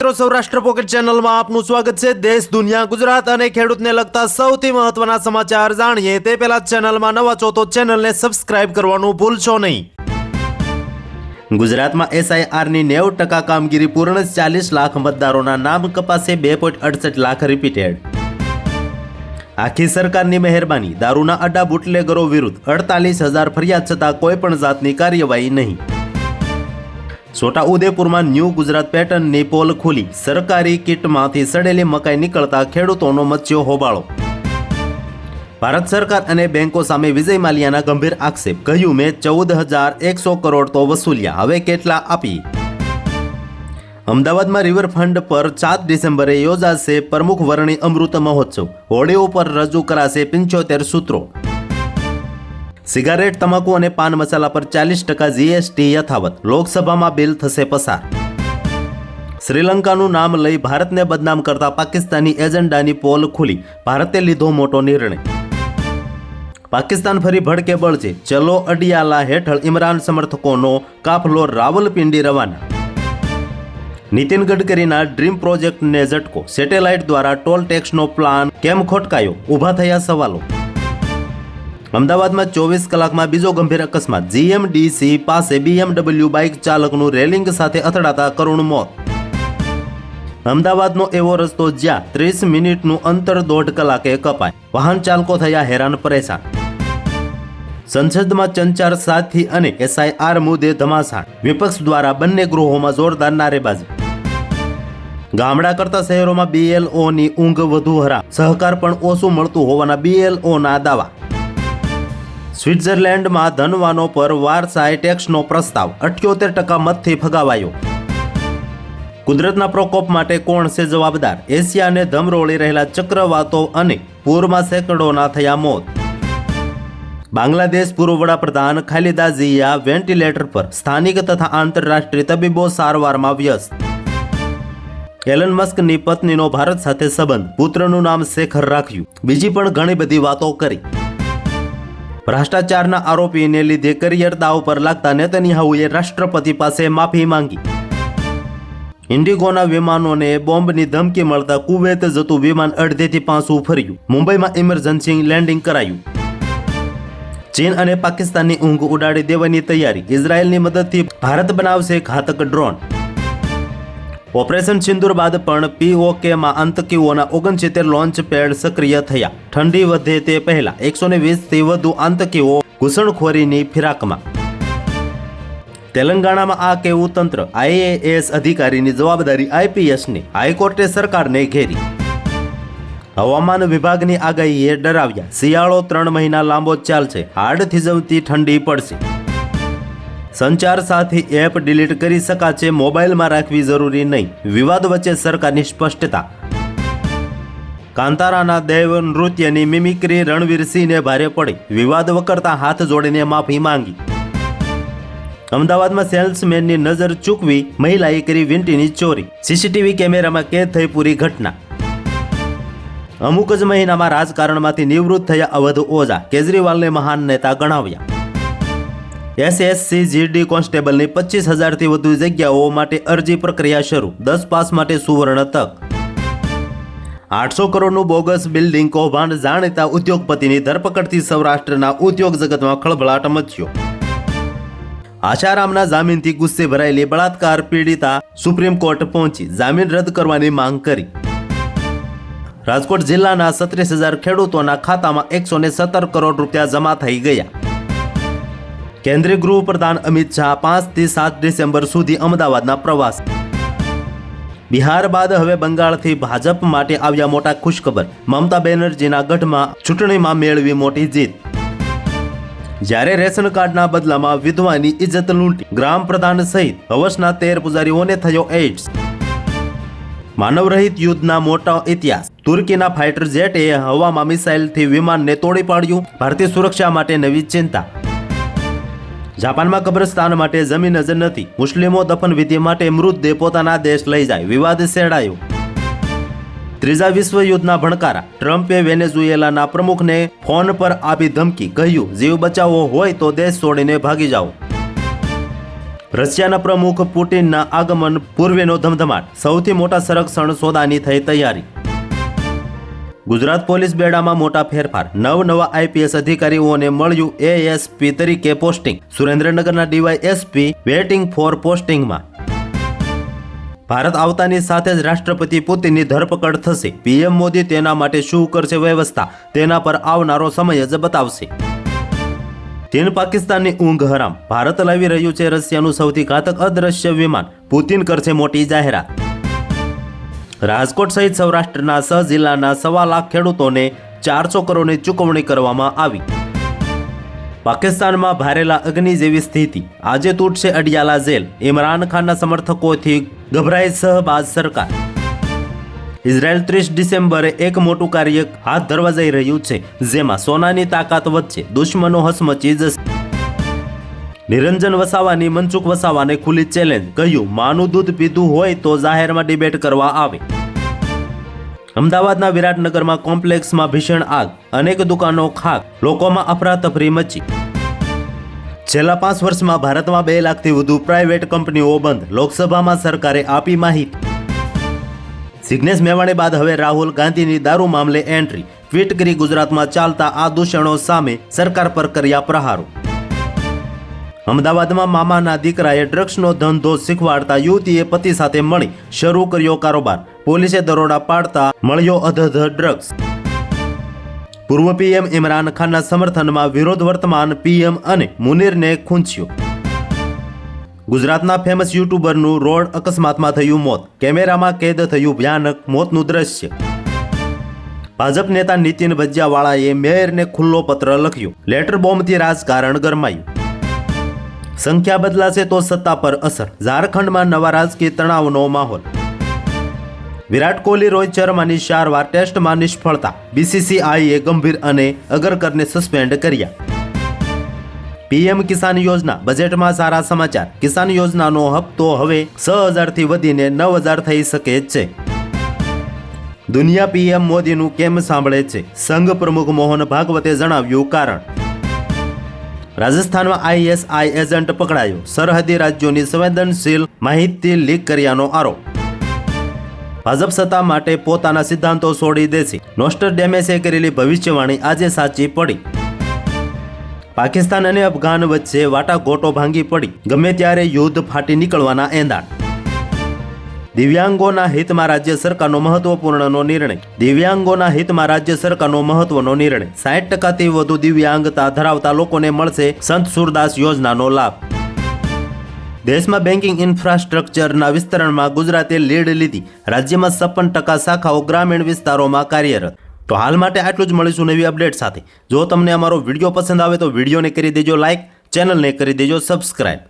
મિત્રો, સૌરાષ્ટ્ર પોકેટ ચેનલમાં આપનું સ્વાગત છે। દેશ, દુનિયા, ગુજરાત અને ખેડૂતને લગતા સૌથી મહત્વના સમાચાર જાણીએ તે પહેલા ચેનલમાં નવા છો તો ચેનલને સબસ્ક્રાઇબ કરવાનું ભૂલશો નહીં। ગુજરાતમાં એસઆઈઆરની 90% કામગીરી પૂર્ણ, 40 લાખ મતદારોના નામ કપાસે, 2.68 લાખ રિપીટેડ। આખી સરકારની મહેરબાની, દારૂના અડ્ડા બુટલેગરો વિરુદ્ધ 48,000 ફરિયાદ છતાં કોઈ પણ જાતની કાર્યવાહી નહીં। છોટાઉદેપુરમાં ન્યૂ ગુજરાત પેટર્નની પોલ ખુલી, સરકારી કિટમાંથી સડેલી મકાઈ નીકળતા ખેડૂતોનો મચ્યો હોબાળો। ભારત સરકાર અને બેંકો સામે વિજય માલ્યાના ગંભીર આક્ષેપ, કહ્યું મેં 14,100 કરોડ તો વસૂલ્યા, હવે કેટલા આપી। અમદાવાદમાં રિવરફ્રન્ટ પર 4 ડિસેમ્બરે યોજાશે પ્રમુખ વર્ણી અમૃત મહોત્સવ, હોળી ઉપર રજૂ કરાશે 75 સૂત્રો। સિગારેટ, તમાકુ અને પાન મસાલા પર 40% જીએસટી યથાવત, લોકસભામાં બિલ થશે પસાર। શ્રીલંકાનું નામ લઈ ભારતને બદનામ કરતા પાકિસ્તાની એજન્ડાની પોલ ખુલી, ભારતે લીધો મોટો નિર્ણય। પાકિસ્તાન ફરી ભડકે બળશે, ચલો અડિયાલા હેઠળ ઇમરાન સમર્થકોનો કાફલો રાવલપિંડી રવાના। નીતિન ગડકરીના ડ્રીમ પ્રોજેક્ટને ઝટકો, સેટેલાઇટ દ્વારા ટોલ ટેક્સનો પ્લાન કેમ ખોટકાયો, ઊભા થયા સવાલો। અમદાવાદમાં 24 કલાકમાં બીજો ગંભીર અકસ્માત, જીએમડીસી પાસે BMW બાઇક ચાલકનું રેલિંગ સાથે અથડાતા કરુણ મોત। અમદાવાદનો એવો રસ્તો જ્યાં 30 મિનિટનું અંતર 1.5 કલાકે કપાય, વાહન ચાલકો થયા હેરાન પરેશાન। સંસદમાં ચંચાર સાથી અને એસઆઈઆર મુદ્દે ધમાસાણ, વિપક્ષ દ્વારા બંને ગૃહોમાં જોરદાર નારેબાજી। ગામડા કરતા શહેરોમાં BLOની ઊંઘ વધુ હરામ, સહકાર પણ ઓછું મળતું હોવાના BLOના દાવા। સ્વિટ્ઝરલેન્ડમાં ધનવાનો પર વારસાઈ ટેક્સનો પ્રસ્તાવ 78% મતથી ફગાવાયો। કુદરતના પ્રકોપ માટે કોણ છે જવાબદાર, એશિયાને ધમરોળી રહેલા ચક્રવાતો અને પૂરમાં સેંકડોના થયા મોત। બાંગ્લાદેશ પૂર્વ વડાપ્રધાન ખાલિદા ઝિયા વેન્ટિલેટર પર, સ્થાનિક તથા આંતરરાષ્ટ્રીય તબીબો સારવારમાં વ્યસ્ત। એલન મસ્કની પત્નીનો ભારત સાથે સંબંધ, પુત્રનું નામ શેખર રાખ્યું, બીજી પણ ઘણી બધી વાતો કરી। ભ્રષ્ટાચારના આરોપીને લીધે કરિયર દાવ પર લાગતા નેતન્યાહુએ રાષ્ટ્રપતિ પાસે માફી માંગી। ઇન્ડિગોના વિમાનોને બોમ્બની ધમકી મળતા કુવૈત જતું વિમાન અડધેથી પાછું ફર્યું, મુંબઈમાં ઇમરજન્સી લેન્ડિંગ કરાયું। ચીન અને પાકિસ્તાનની ઊંઘ ઉડાડી દેવાની તૈયારી, ઇઝરાયેલની મદદથી ભારત બનાવશે ઘાતક ડ્રોન। ઓપરેશન સિંદૂર બાદ પણ POKમાં આતંકીઓના 69 લોન્ચ પેડ સક્રિય થયા, ઠંડી વધે તે પહેલા 120થી વધુ આતંકીઓ ઘૂસણખોરીની ફિરાકમાં। તેલંગાણામાં આ કેવું તંત્ર, IAS અધિકારીની જવાબદારી IPSની, હાઈકોર્ટે સરકારને ઘેરી। હવામાન વિભાગની આગાહીએ ડરાવ્યા, શિયાળો 3 મહિના લાંબો ચાલશે, હાડ થીજવતી ઠંડી પડશે। સંચાર સાથી એપ ડિલીટ કરી શકાશે, મોબાઈલમાં રાખવી જરૂરી નહીં, વિવાદ વચ્ચે સરકારની સ્પષ્ટતા। કાંતારાના દેવ નૃત્યની મિમિક્રી રણવીરસિંહને ભારે પડી, વિવાદ વકરતા હાથ જોડીને માફી માંગી। અમદાવાદમાં સેલ્સમેનની નજર ચૂકવી મહિલાએ કરી વીંટીની ચોરી, CCTV કેમેરામાં કેદ થઈ પૂરી ઘટના। અમુક જ મહિનામાં રાજકારણમાંથી નિવૃત્ત થયા અવધ ઓઝા, કેજરીવાલને મહાન નેતા ગણાવ્યા। SSC GD કોન્સ્ટેબલની 25,000થી વધુ જગ્યાઓ માટે અરજી પ્રક્રિયા શરૂ, 10 પાસ માટે સુવર્ણ તક। 800 કરોડનું બોગસ બિલ્ડિંગ કૌભાંડ, જાણીતા ઉદ્યોગપતિની ધરપકડથી સૌરાષ્ટ્રના ઉદ્યોગ જગતમાં ખળભળાટ મચ્યો। આશારામના જામીનથી ગુસ્સે ભરાયેલી બળાત્કાર પીડિતા સુપ્રીમ કોર્ટ પહોંચી, જામીન રદ કરવાની માંગ કરી। રાજકોટ જિલ્લાના 36,000 ખેડૂતોના ખાતામાં 117 કરોડ રૂપિયા જમા થઈ ગયા। કેન્દ્રીય ગૃહપ્રધાન અમિત શાહ 5 થી 7 ડિસેમ્બર સુધી અમદાવાદના પ્રવાસ। બિહાર બાદ હવે બંગાળથી ભાજપ માટે આવ્યા મોટા ખુશખબર, મમતા બેનર્જીના ગઢમાં ચૂંટણીમાં મેળવી મોટી જીત। જ્યારે રેશન કાર્ડના બદલામાં વિધવાની ઇજ્જત લૂંટી, ગ્રામ પ્રધાન સહિત હવસના 13 પૂજારીઓને થયો એઇડ્સ। માનવરહિત યુદ્ધના મોટા ઇતિહાસ, તુર્કીના ફાઇટર જેટે હવામાં મિસાઇલથી વિમાનને તોડી પાડ્યું, ભારતીય સુરક્ષા માટે નવી ચિંતા। જાપાનમાં કબ્રસ્તાન માટે જમીન જ નથી, મુસ્લિમો દફન વિધિ માટે મૃતદેહ પોતાના દેશ લઈ જાય, વિવાદ છેડાયો। ત્રીજા વિશ્વયુદ્ધના ભણકારા, ટ્રમ્પે વેનેઝુએલાના પ્રમુખને ફોન પર આપી ધમકી, કહ્યું જીવ બચાવવો હોય તો દેશ છોડીને ભાગી જાઓ। રશિયાના પ્રમુખ પુટિનના આગમન પૂર્વેનો ધમધમાટ, સૌથી મોટા સંરક્ષણ સોદાની થઈ તૈયારી. ગુજરાત પોલીસ બેડામાં મોટા ફેરફાર, 9 નવા આઈપીએસ અધિકારીઓને મળ્યું એએસપી તરીકે પોસ્ટિંગ. સુરેન્દ્રનગરના ડીવાયએસપી વેઇટિંગ ફોર પોસ્ટિંગમાં. ભારત આવતાની સાથે જ રાષ્ટ્રપતિ પુતિનની ધરપકડ થશે. પીએમ મોદી તેના માટે શું કરશે વ્યવસ્થા, તેના પર આવનારો સમય જ બતાવશે. ચીન પાકિસ્તાનની ઊંઘ હરામ, ભારત લાવી રહ્યું છે રશિયાનું સૌથી ઘાતક અદ્રશ્ય વિમાન, પુતિન કરશે મોટી જાહેરાત. રાજકોટ સહિત સૌરાષ્ટ્રના 6 જિલ્લાના 1.25 લાખ ખેડૂતોને 400 કરોડની ચૂકવણી કરવામાં આવી. પાકિસ્તાનમાં ભારેલા અગ્નિ જેવી સ્થિતિ, આજે તૂટશે અડિયાલા જેલ, ઇમરાન ખાનના સમર્થકોથી ગભરાઈ શહબાઝ સરકાર. ઇઝરાયલ 30 ડિસેમ્બરે એક મોટું કાર્ય હાથ ધરવા જઈ રહ્યું છે, જેમાં સોનાની તાકાત વચ્ચે દુશ્મનો હસમચી જશે. નિરંજન વસાવાની મનસુખ વસાવાને ખુલ્લી ચેલેન્જ, કહ્યું માનું દૂધ પીધું હોય તો જાહેરમાં ડિબેટ કરવા આવે. અમદાવાદના વિરાટનગરમાં કોમ્પ્લેક્સમાં ભીષણ આગ, અનેક દુકાનો ખાક, લોકોમાં અફરાતફરી મચી. છેલ્લા 5 વર્ષમાં ભારતમાં 2 લાખથી વધુ પ્રાઇવેટ કંપનીઓ બંધ, લોકસભામાં સરકારે આપી માહિતી. જિગ્નેશ મેવાણી બાદ હવે રાહુલ ગાંધીની દારૂ મામલે એન્ટ્રી, ટ્વીટ કરી ગુજરાતમાં ચાલતા આ દૂષણો સામે સરકાર પર કર્યા પ્રહારો. અમદાવાદમાં મામાના દીકરાએ ડ્રગ્સનો ધંધો શીખવાડતા યુવતીએ પતિ સાથે મળી શરૂ કર્યો કારોબાર, પોલીસે દરોડા પાડતા મળ્યો અધધ ડ્રગ્સ. પૂર્વ પીએમ ઇમરાન ખાનના સમર્થનમાં વિરોધ, વર્તમાન પીએમ અને મુનીરને ખૂંચ્યો. ગુજરાતના ફેમસ યુટ્યુબરનું રોડ અકસ્માતમાં થયું મોત, કેમેરામાં કેદ થયું ભયાનક મોતનું દ્રશ્ય. ભાજપ નેતા નીતિન ભજિયાવાળાએ મેયરને ખુલ્લો પત્ર લખ્યો, લેટર બોમ્બથી રાજકારણ ગરમાયું. સંખ્યા બદલાશે તો સત્તા પર અસર, ઝારખંડમાં નવા રાજકીય તણાવનો માહોલ. વિરાટ કોહલી, રોહિત શર્માની સારવાર ટેસ્ટમાં નિષ્ફળતા, બીસીસીઆઈએ ગંભીર અને અગરકરને સસ્પેન્ડ કર્યા. પીએમ કિસાન યોજના, બજેટમાં સારા સમાચાર, કિસાન યોજનાનો હપ્તો હવે 6,000થી વધીને 9,000 થઈ શકે છે. દુનિયા પીએમ મોદીનું કેમ સાંભળે છે, સંઘ પ્રમુખ મોહન ભાગવતે જણાવ્યું કારણ. રાજસ્થાનમાં આઈએસઆઈ એજન્ટ પકડાયો, સરહદી રાજ્યોની સંવેદનશીલ માહિતી લીક કર્યાનો આરોપ. ભાજપ સત્તા માટે પોતાના સિદ્ધાંતો છોડી દેશે, નોસ્ટ્રેડેમસે કરેલી ભવિષ્યવાણી આજે સાચી પડી. પાકિસ્તાન અને અફઘાન વચ્ચે વાટાઘાટો ભાંગી પડી, ગમે ત્યારે યુદ્ધ ફાટી નીકળવાના એંધાણ. દિવ્યાંગોના હિતમાં રાજ્ય સરકારનો મહત્વપૂર્ણનો નિર્ણય, દિવ્યાંગોના હિતમાં રાજ્ય સરકારનો મહત્વનો નિર્ણય. 60%થી વધુ દિવ્યાંગતા ધરાવતા લોકોને મળશે સંત સુરદાસ યોજનાનો લાભ. દેશમાં બેન્કિંગ ઇન્ફ્રાસ્ટ્રક્ચરના વિસ્તરણમાં ગુજરાતે લીડ લીધી, રાજ્યમાં 56% શાખાઓ ગ્રામીણ વિસ્તારોમાં કાર્યરત. તો હાલ માટે આટલું જ, મળીશું નવી અપડેટ સાથે. જો તમને અમારો વિડીયો પસંદ આવે તો વિડીયોને કરી દેજો લાઇક, ચેનલને કરી દેજો સબસ્ક્રાઇબ.